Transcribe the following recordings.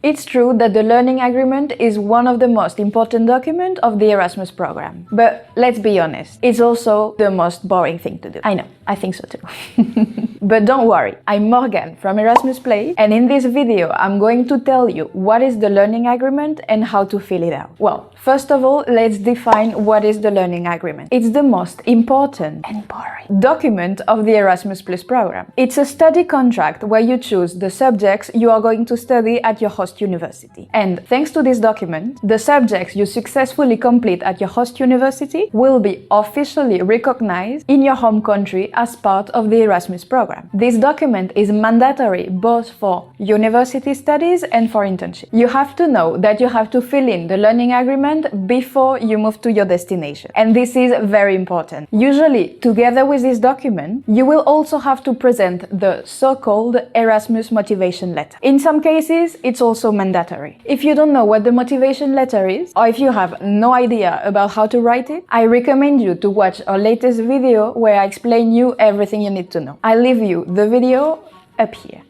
It's true that the learning agreement is one of the most important documents of the Erasmus program. But let's be honest, it's also the most boring thing to do. I know, I think so too. But don't worry, I'm Morgan from Erasmus Play, and in this video I'm going to tell you what is the learning agreement and how to fill it out. Well, first of all, let's define what is the learning agreement. It's the most important and boring document of the Erasmus Plus program. It's a study contract where you choose the subjects you are going to study at your host university. And thanks to this document, the subjects you successfully complete at your host university will be officially recognized in your home country as part of the Erasmus program. This document is mandatory both for university studies and for internship. You have to know that you have to fill in the learning agreement before you move to your destination. And this is very important. Usually, together with this document, you will also have to present the so-called Erasmus motivation letter. In some cases, it's also mandatory. If you don't know what the motivation letter is, or if you have no idea about how to write it, I recommend you to watch our latest video where I explain you everything you need to know. I'll leave you the video up here.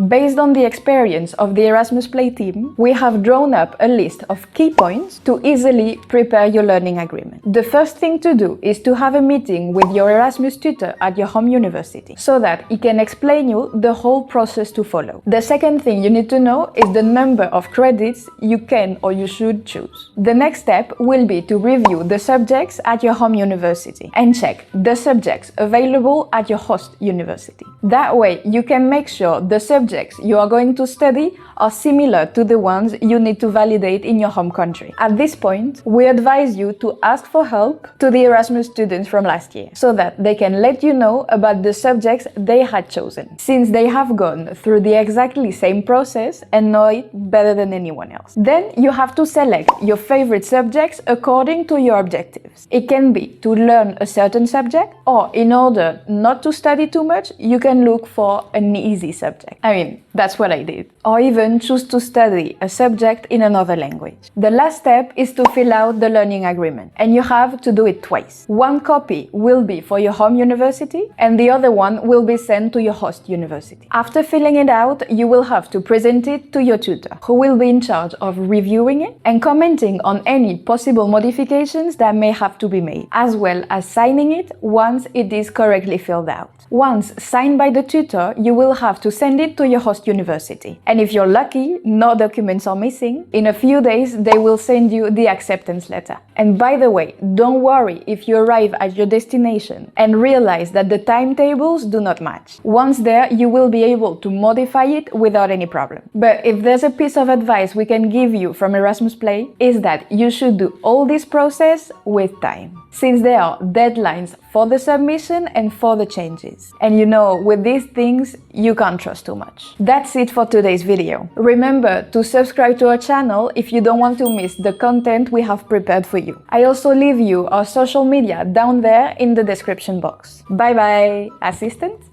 Based on the experience of the Erasmus Play team, we have drawn up a list of key points to easily prepare your learning agreement. The first thing to do is to have a meeting with your Erasmus tutor at your home university, so that he can explain you the whole process to follow. The second thing you need to know is the number of credits you can or you should choose. The next step will be to review the subjects at your home university and check the subjects available at your host university. That way, you can make sure the subjects you are going to study are similar to the ones you need to validate in your home country. At this point, we advise you to ask for help to the Erasmus students from last year, so that they can let you know about the subjects they had chosen, since they have gone through the exactly same process and know it better than anyone else. Then you have to select your favorite subjects according to your objectives. It can be to learn a certain subject, or in order not to study too much, you can look for an easy subject. I mean, that's what I did. Or even choose to study a subject in another language. The last step is to fill out the learning agreement, and you have to do it twice. One copy will be for your home university, and the other one will be sent to your host university. After filling it out, you will have to present it to your tutor, who will be in charge of reviewing it and commenting on any possible modifications that may have to be made, as well as signing it once it is correctly filled out. Once signed by the tutor, you will have to send it to your host university. And if you're lucky, no documents are missing, in a few days they will send you the acceptance letter. And by the way, don't worry if you arrive at your destination and realize that the timetables do not match. Once there, you will be able to modify it without any problem. But if there's a piece of advice we can give you from Erasmus Play, is that you should do all this process with time, since there are deadlines for the submission and for the changes. And you know, with these things, you can't trust too much. That's it for today's video. Remember to subscribe to our channel if you don't want to miss the content we have prepared for you. I also leave you our social media down there in the description box. Bye bye, assistants!